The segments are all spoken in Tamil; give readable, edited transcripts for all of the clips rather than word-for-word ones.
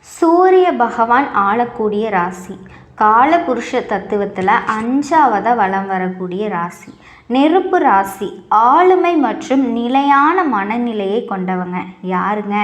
சூரிய பகவான் ஆளக்கூடிய ராசி. காலபுருஷ தத்துவத்தில் 5ஆவதாக வலம் வரக்கூடிய ராசி. நெருப்பு ராசி. ஆளுமை மற்றும் நிலையான மனநிலையை கொண்டவங்க யாருங்க?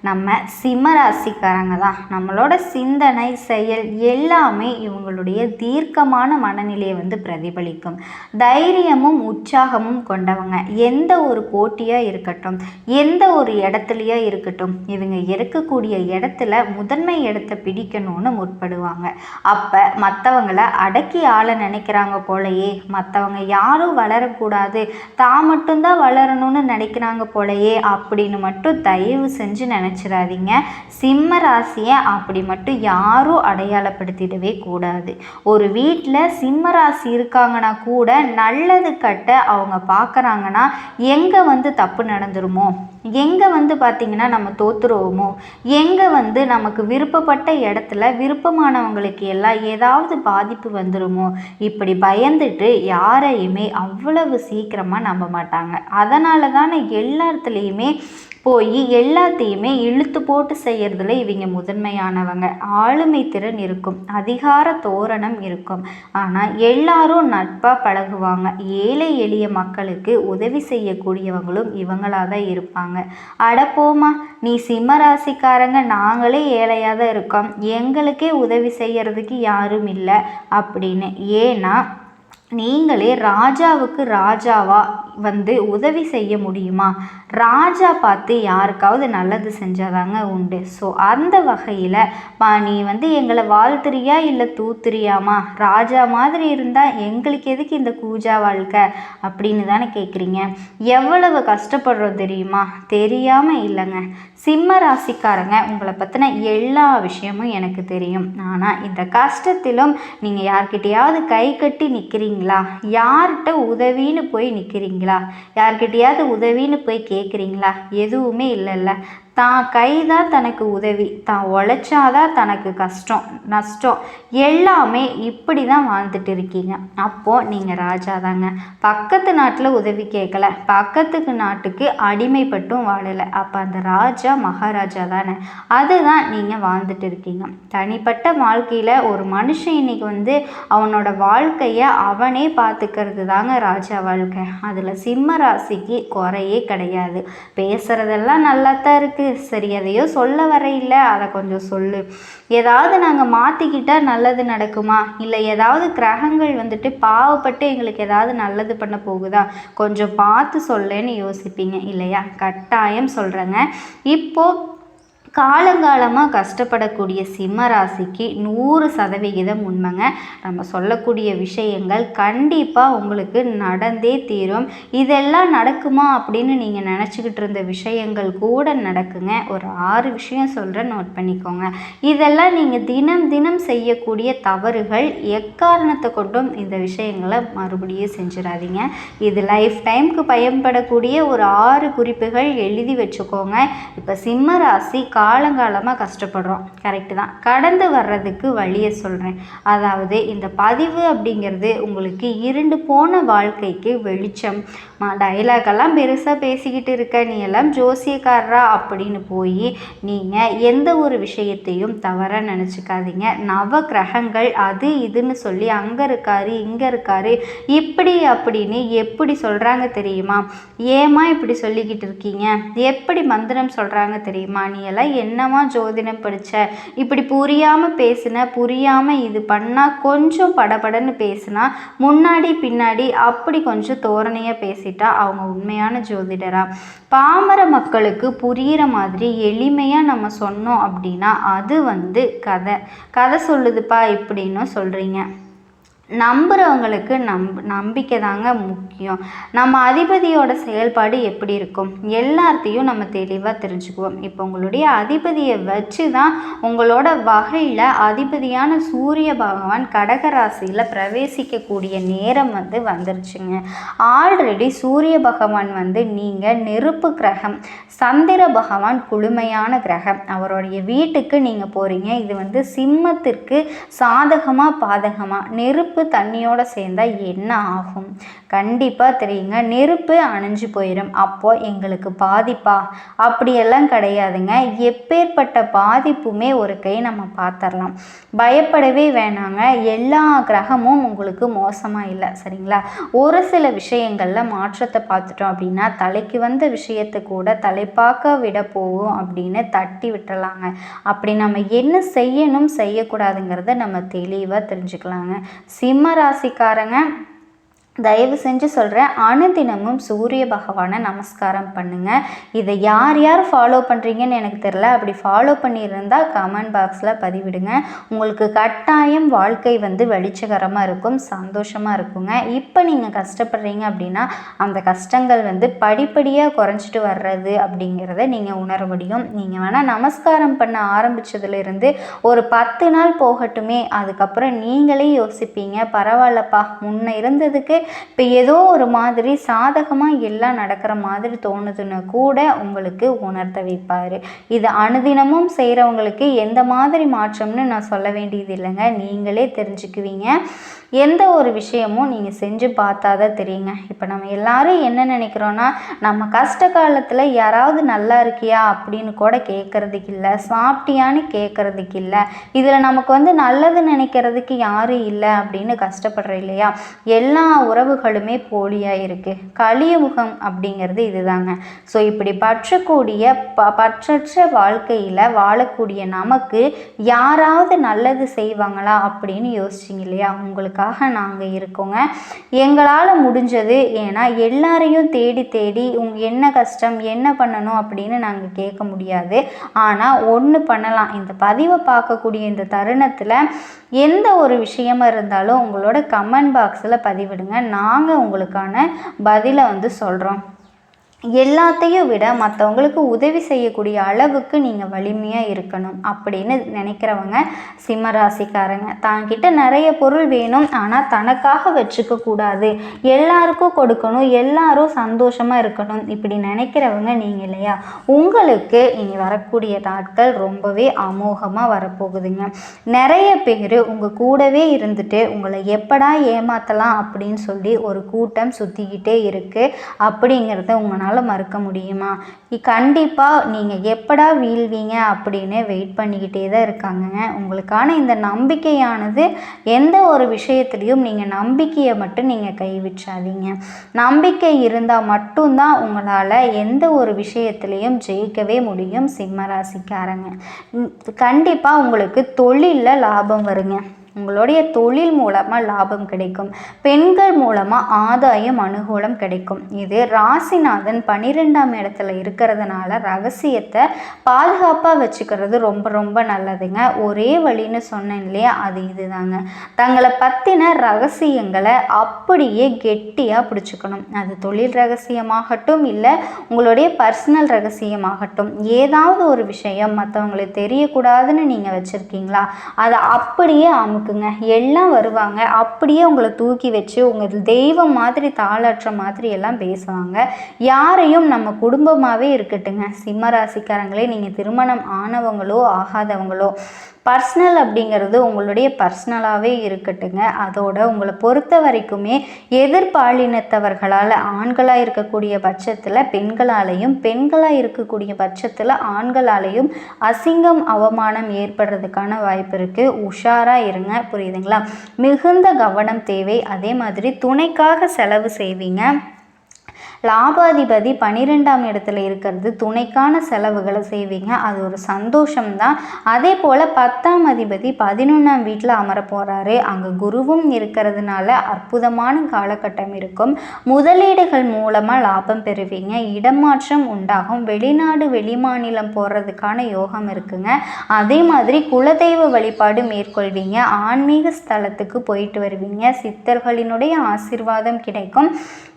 நம்ம சிம்ம ராசிக்காரங்க தான். நம்மளோட சிந்தனை செயல் எல்லாமே இவங்களுடைய தீர்க்கமான மனநிலையை பிரதிபலிக்கும். தைரியமும் உற்சாகமும் கொண்டவங்க. எந்த ஒரு போட்டியாக இருக்கட்டும், எந்த ஒரு இடத்துலையோ இருக்கட்டும், இவங்க இருக்கக்கூடிய இடத்துல முதன்மை இடத்தை பிடிக்கணும்னு முற்படுவாங்க. அப்போ மற்றவங்களை அடக்கி ஆள நினைக்கிறாங்க போலயே, மற்றவங்க யாரும் வளரக்கூடாது, தான் மட்டும்தான் வளரணும்னு நினைக்கிறாங்க போலயே அப்படின்னு மட்டும் தயவு செஞ்சு நினச்சிடாதீங்க. சிம்ம ராசியை அப்படி மட்டும் யாரும் அடையாளப்படுத்திடவே கூடாது. ஒரு வீட்டில் சிம்ம ராசி இருக்காங்கன்னா கூட நல்லது கட்ட அவங்க பார்க்குறாங்கன்னா எங்கே தப்பு நடந்துருமோ, எங்கே பார்த்திங்கன்னா நம்ம தோற்றுருவோமோ, எங்கே நமக்கு விருப்பப்பட்ட இடத்துல விருப்பமானவங்களுக்கு எல்லாம் ஏதாவது பாதிப்பு வந்துடுமோ, இப்படி பயந்துட்டு யாரையுமே அவ்வளவு சீக்கிரமாக நம்ப மாட்டாங்க. அதனால தானே எல்லாத்துலேயுமே போய் எல்லாத்தையுமே இழுத்து போட்டு செய்கிறதுல இவங்க முதன்மையானவங்க. ஆளுமை திறன் இருக்கும், அதிகார தோரணம் இருக்கும், ஆனால் எல்லாரும் நட்பாக பழகுவாங்க. ஏழை எளிய மக்களுக்கு உதவி செய்யக்கூடியவங்களும் இவங்களாக தான் இருப்பாங்க. அடப்போமா, நீ சிம்ம ராசிக்காரங்க, நாங்களே ஏழையாக தான் இருக்கோம், எங்களுக்கே உதவி செய்யறதுக்கு யாரும் இல்லை அப்படின்னு. ஏன்னா நீங்களே ராஜாவுக்கு ராஜாவா உதவி செய்ய முடியுமா? ராஜா பார்த்து யாருக்காவது நல்லது செஞ்சாதாங்க உண்டு. ஸோ அந்த வகையில் நீ எங்களை வாழ்த்துறியா இல்லை தூத்துறியாமா? ராஜா மாதிரி இருந்தால் எங்களுக்கு எதுக்கு இந்த கூஜா வாழ்க்கை அப்படின்னு தானே கேட்குறீங்க. எவ்வளவு கஷ்டப்படுறோம் தெரியுமா? தெரியாமல் இல்லைங்க. சிம்ம ராசிக்காரங்க, உங்களை பற்றின எல்லா விஷயமும் எனக்கு தெரியும். ஆனால் இந்த கஷ்டத்திலும் நீங்கள் யார்கிட்டையாவது கை கட்டி நிற்கிறீங்களா? யார்கிட்ட உதவின்னு போய் நிற்கிறீங்களா? யார்கிட்டையாவது உதவின்னு போய் கேட்குறீங்களா? எதுவுமே இல்லைல்ல. தான் கைதான் தனக்கு உதவி, தான் உழைச்சாதான் தனக்கு கஷ்டம் நஷ்டம் எல்லாமே இப்படி தான் வாழ்ந்துட்டு இருக்கீங்க. அப்போது நீங்கள் ராஜா தாங்க. பக்கத்து நாட்டில் உதவி கேட்கல, பக்கத்துக்கு நாட்டுக்கு அடிமைப்பட்டும் வாழலை. அப்போ அந்த ராஜா மகாராஜா தானே. அதுதான் நீங்கள் வாழ்ந்துட்டு இருக்கீங்க. தனிப்பட்ட வாழ்க்கையில் ஒரு மனுஷன் இன்னைக்கு அவனோட வாழ்க்கையை அவனே பார்த்துக்கிறது தாங்க ராஜா வாழ்க்கை. அதில் சிம்ம ராசிக்கு குறையே கிடையாது. பேசுகிறதெல்லாம் நல்லா தான் இருக்குது. சரி, எதையோ சொல்ல வரையில்லை, அதை கொஞ்சம் சொல்லு. ஏதாவது நாங்கள் மாற்றிக்கிட்டால் நல்லது நடக்குமா? இல்லை ஏதாவது கிரகங்கள் பாவப்பட்டு எங்களுக்கு ஏதாவது நல்லது பண்ண போகுதா? கொஞ்சம் பார்த்து சொல்லேன்னு யோசிப்பீங்க இல்லையா? கட்டாயம் சொல்கிறேங்க. இப்போது காலங்காலமாக கஷ்டப்படக்கூடிய சிம்ம ராசிக்கு 100% உண்மைங்க. நம்ம சொல்லக்கூடிய விஷயங்கள் கண்டிப்பாக உங்களுக்கு நடந்தே தீரும். இதெல்லாம் நடக்குமா அப்படின்னு நீங்கள் நினச்சிக்கிட்டு இருந்த விஷயங்கள் கூட நடக்குங்க. ஒரு 6 விஷயம் சொல்கிறேன், நோட் பண்ணிக்கோங்க. இதெல்லாம் நீங்கள் தினம் தினம் செய்யக்கூடிய தவறுகள். எக்காரணத்தை கொண்டும் இந்த விஷயங்களை மறுபடியும் செஞ்சிடாதீங்க. இது லைஃப் டைமுக்கு பயன்படக்கூடிய ஒரு 6 குறிப்புகள் எழுதி வச்சுக்கோங்க. இப்போ சிம்ம ராசி காலங்காலமாக கஷ்டப்படுறோம், கரெக்டு தான். கடந்து வர்றதுக்கு வழியை சொல்கிறேன். அதாவது இந்த பதிவு அப்படிங்கிறது உங்களுக்கு இருண்டு போன வாழ்க்கைக்கு வெளிச்சம். டைலாகெல்லாம் பெருசாக பேசிக்கிட்டு இருக்க, நீ எல்லாம் ஜோசியக்காரரா அப்படின்னு போய் நீங்கள் எந்த ஒரு விஷயத்தையும் தவறாக நினச்சிக்காதீங்க. நவ கிரகங்கள் அது இதுன்னு சொல்லி அங்கே இருக்காரு இங்கே இருக்காரு இப்படி அப்படின்னு எப்படி சொல்கிறாங்க தெரியுமா? ஏமா இப்படி சொல்லிக்கிட்டு இருக்கீங்க? எப்படி மந்திரம் சொல்கிறாங்க தெரியுமா? நீ எல்லாம் என்னமா ஜோதிடம் படித்த? இப்படி புரியாமல் பேசுன, புரியாமல் இது பண்ணால், கொஞ்சம் படபடன்னு பேசுனா, முன்னாடி பின்னாடி அப்படி கொஞ்சம் தோரணையாக பேசிட்டா அவங்க உண்மையான ஜோதிடரா? பாமர மக்களுக்கு புரிகிற மாதிரி எளிமையாக நம்ம சொன்னோம் அப்படின்னா அது கதை சொல்லுதுப்பா இப்படின்னு சொல்கிறீங்க. நம்புகிறவங்களுக்கு நம்பிக்கை தாங்க முக்கியம். நம்ம அதிபதியோட செயல்பாடு எப்படி இருக்கும் எல்லாத்தையும் நம்ம தெளிவாக தெரிஞ்சுக்குவோம். இப்போ உங்களுடைய அதிபதியை வச்சு தான் உங்களோட வகையில் அதிபதியான சூரிய பகவான் கடகராசியில் பிரவேசிக்கக்கூடிய நேரம் வந்துருச்சுங்க. ஆல்ரெடி சூரிய பகவான் நீங்கள் நெருப்பு கிரகம், சந்திர பகவான் குளுமையான கிரகம். அவருடைய வீட்டுக்கு நீங்கள் போகிறீங்க. இது சிம்மத்திற்கு சாதகமாக பாதகமாக? நெருப்பு நெருப்பு தண்ணியோடு சேர்ந்தால் என்ன ஆகும்? கண்டிப்பாக தெரியுங்க, நெருப்பு அணைஞ்சு போயிடும். அப்போது எங்களுக்கு பாதிப்பா? அப்படியெல்லாம் கிடையாதுங்க. எப்பேற்பட்ட பாதிப்புமே ஒரு கை நம்ம பார்த்துடலாம். பயப்படவே வேணாங்க. எல்லா கிரகமும் உங்களுக்கு மோசமாக இல்லை, சரிங்களா? ஒரு சில விஷயங்களில் மாற்றத்தை பார்த்துட்டோம் அப்படின்னா தலைக்கு வந்த விஷயத்தை கூட தலைப்பாக்க விட போகும் அப்படின்னு தட்டி விட்டுறலாங்க. அப்படி நம்ம என்ன செய்யணும் செய்யக்கூடாதுங்கிறத நம்ம தெளிவாக தெரிஞ்சுக்கலாங்க. சிம்ம ராசிக்காரங்க, தயவு செஞ்சு சொல்கிறேன், அனுதினமும் சூரிய பகவானை நமஸ்காரம் பண்ணுங்கள். இதை யார் யார் ஃபாலோ பண்ணுறீங்கன்னு எனக்கு தெரில. அப்படி ஃபாலோ பண்ணியிருந்தால் கமெண்ட் பாக்ஸில் பதிவிடுங்க. உங்களுக்கு கட்டாயம் வாழ்க்கை வெளிச்சகரமாக இருக்கும், சந்தோஷமாக இருக்குங்க. இப்போ நீங்கள் கஷ்டப்படுறீங்க அப்படின்னா அந்த கஷ்டங்கள் படிப்படியாக குறைஞ்சிட்டு வர்றது அப்படிங்கிறத நீங்கள் உணர முடியும். நீங்கள் வேணால் நமஸ்காரம் பண்ண ஆரம்பித்ததுலேருந்து ஒரு 10 நாள் போகட்டுமே, அதுக்கப்புறம் நீங்களே யோசிப்பீங்க, பரவாயில்லப்பா முன்ன இருந்ததுக்கு இப்போ ஏதோ ஒரு மாதிரி சாதகமாக எல்லாம் நடக்கிற மாதிரி தோணுதுன்னு கூட உங்களுக்கு உணர்த்த வைப்பார். இது அனுதினமும் செய்கிறவங்களுக்கு எந்த மாதிரி மாற்றம்னு நான் சொல்ல வேண்டியது இல்லைங்க, நீங்களே தெரிஞ்சுக்குவீங்க. எந்த ஒரு விஷயமும் நீங்கள் செஞ்சு பார்த்தா தான் தெரியுங்க. இப்போ நம்ம எல்லாரும் என்ன நினைக்கிறோன்னா, நம்ம கஷ்ட காலத்தில் யாராவது நல்லா இருக்கியா அப்படின்னு கூட கேட்குறதுக்கு இல்லை, சாப்பிட்டியான்னு கேட்குறதுக்கு இல்லை, இதில் நமக்கு நல்லது நினைக்கிறதுக்கு யாரும் இல்லை அப்படின்னு கஷ்டப்படுற இல்லையா? எல்லா உறவுகளுமே போலியாக இருக்குது. கலியுகம் அப்படிங்கிறது இதுதாங்க. ஸோ இப்படி பற்றக்கூடிய பற்றற்ற வாழ்க்கையில் வாழக்கூடிய நமக்கு யாராவது நல்லது செய்வாங்களா அப்படின்னு யோசிச்சிங்க இல்லையா? உங்களுக்காக நாங்கள் இருக்கோங்க, எங்களால் முடிஞ்சது. ஏன்னா எல்லாரையும் தேடி தேடி என்ன கஷ்டம் என்ன பண்ணணும் அப்படின்னு நாங்கள் கேட்க முடியாது. ஆனால் ஒன்று பண்ணலாம், இந்த பதிவை பார்க்கக்கூடிய இந்த தருணத்தில் எந்த ஒரு விஷயமா இருந்தாலும் உங்களோட கமெண்ட் பாக்ஸில் பதிவிடுங்க. நாங்கள் உங்களுக்கான பதிலை சொல்கிறோம். எல்லாத்தையும் விட மற்றவங்களுக்கு உதவி செய்யக்கூடிய அளவுக்கு நீங்கள் வலிமையாக இருக்கணும் அப்படின்னு நினைக்கிறவங்க சிம்மராசிக்காரங்க. தான்கிட்ட நிறைய பொருள் வேணும், ஆனால் தனக்காக வச்சுக்க கூடாது, எல்லாருக்கும் கொடுக்கணும், எல்லாரும் சந்தோஷமாக இருக்கணும், இப்படி நினைக்கிறவங்க நீங்கள் இல்லையா? உங்களுக்கு இனி வரக்கூடிய நாட்கள் ரொம்பவே அமோகமாக வரப்போகுதுங்க. நிறைய பேர் உங்கள் கூடவே இருந்துட்டு உங்களை எப்படா ஏமாற்றலாம் அப்படின்னு சொல்லி ஒரு கூட்டம் சுற்றிக்கிட்டே இருக்குது. அப்படிங்கிறத உங்களால் மறுக்க முடியுமா? கண்டிப்பாக நீங்கள் எப்படா வீழ்வீங்க அப்படின்னு வெயிட் பண்ணிக்கிட்டே தான் இருக்காங்க. உங்களுக்கான இந்த நம்பிக்கையானது எந்த ஒரு விஷயத்துலையும் நீங்கள் நம்பிக்கையை மட்டும் நீங்கள் கைவிட்றாதீங்க. நம்பிக்கை இருந்தால் மட்டும்தான் உங்களால் எந்த ஒரு விஷயத்துலையும் ஜெயிக்கவே முடியும். சிம்மராசிக்காரங்க, கண்டிப்பாக உங்களுக்கு தொழிலில் லாபம் வருங்க. உங்களுடைய தொழில் மூலமாக லாபம் கிடைக்கும். பெண்கள் மூலமாக ஆதாயம் அனுகூலம் கிடைக்கும். இது ராசிநாதன் 12ஆம் இடத்துல இருக்கிறதுனால ரகசியத்தை பாதுகாப்பாக வச்சுக்கிறது ரொம்ப ரொம்ப நல்லதுங்க. ஒரே வழின்னு சொன்னேன் இல்லையா, அது இதுதாங்க. தங்களை பற்றின ரகசியங்களை அப்படியே கெட்டியாக பிடிச்சிக்கணும். அது தொழில் ரகசியமாகட்டும், இல்லை உங்களுடைய பர்சனல் ரகசியமாகட்டும், ஏதாவது ஒரு விஷயம் மற்றவங்களுக்கு தெரியக்கூடாதுன்னு நீங்கள் வச்சுருக்கீங்களா, அதை அப்படியே எல்லாம் வருவாங்க, அப்படியே உங்களை தூக்கி வச்சு உங்கள் தெய்வம் மாதிரி தாளாற்ற மாதிரி எல்லாம் பேசுவாங்க. யாரையும் நம்ம குடும்பமாகவே இருக்கட்டுங்க சிம்மராசிக்காரங்களே, நீங்கள் திருமணம் ஆனவங்களோ ஆகாதவங்களோ, பர்சனல் அப்படிங்கிறது உங்களுடைய பர்சனலாகவே இருக்கட்டுங்க. அதோட உங்களை பொறுத்த வரைக்குமே எதிர்பாலினத்தவர்களால் ஆண்களாக இருக்கக்கூடிய பட்சத்தில் பெண்களாலையும், பெண்களாக இருக்கக்கூடிய பட்சத்தில் ஆண்களாலையும் அசிங்கம் அவமானம் ஏற்படுறதுக்கான வாய்ப்பு இருக்குது. உஷாராக இருங்க, புரியுதுங்களா? மிகுந்த கவனம் தேவை. அதே மாதிரி துணைக்காக செலவு செய்வீங்க. லாபாதிபதி 12ஆம் இடத்துல இருக்கிறது துணைக்கான செலவுகளை செய்வீங்க, அது ஒரு சந்தோஷம்தான். அதே போல் 10ஆம் அதிபதி 11ஆம் வீட்டில் அமர போகிறாரு. அங்கே குருவும் இருக்கிறதுனால அற்புதமான காலகட்டம் இருக்கும். முதலீடுகள் மூலமாக லாபம் பெறுவீங்க. இடமாற்றம் உண்டாகும். வெளிநாடு வெளிமாநிலம் போகிறதுக்கான யோகம் இருக்குங்க. அதே மாதிரி குலதெய்வ வழிபாடு மேற்கொள்வீங்க. ஆன்மீக ஸ்தலத்துக்கு போயிட்டு வருவீங்க. சித்தர்களினுடைய ஆசீர்வாதம் கிடைக்கும்.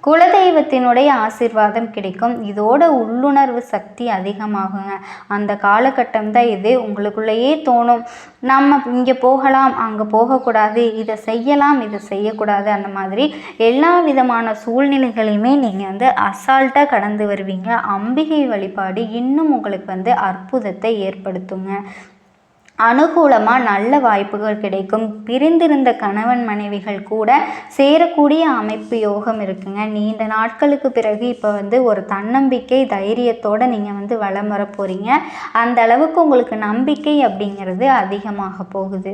குலதெய்வத்தினுடைய ஆசீர்வாதம் கிடைக்கும். இதோட உள்ளுணர்வு சக்தி அதிகமாகுங்க. அந்த காலகட்டம் தான் இது. உங்களுக்குள்ளேயே தோணும், நம்ம இங்கே போகலாம், அங்கே போகக்கூடாது, இதை செய்யலாம், இதை செய்யக்கூடாது. அந்த மாதிரி எல்லா விதமான சூழ்நிலைகளையுமே நீங்கள் அசால்ட்டாக கடந்து வருவீங்க. அம்பிகை வழிபாடு இன்னும் உங்களுக்கு அற்புதத்தை ஏற்படுத்துங்க. அனுகூலமாக நல்ல வாய்ப்புகள் கிடைக்கும். பிரிந்திருந்த கணவன் மனைவிகள் கூட சேரக்கூடிய அமைப்பு யோகம் இருக்குங்க. நீண்ட நாட்களுக்கு பிறகு இப்போ ஒரு தன்னம்பிக்கை தைரியத்தோடு நீங்கள் வலம் வர போகிறீங்க. அந்த அளவுக்கு உங்களுக்கு நம்பிக்கை அப்படிங்கிறது அதிகமாக போகுது.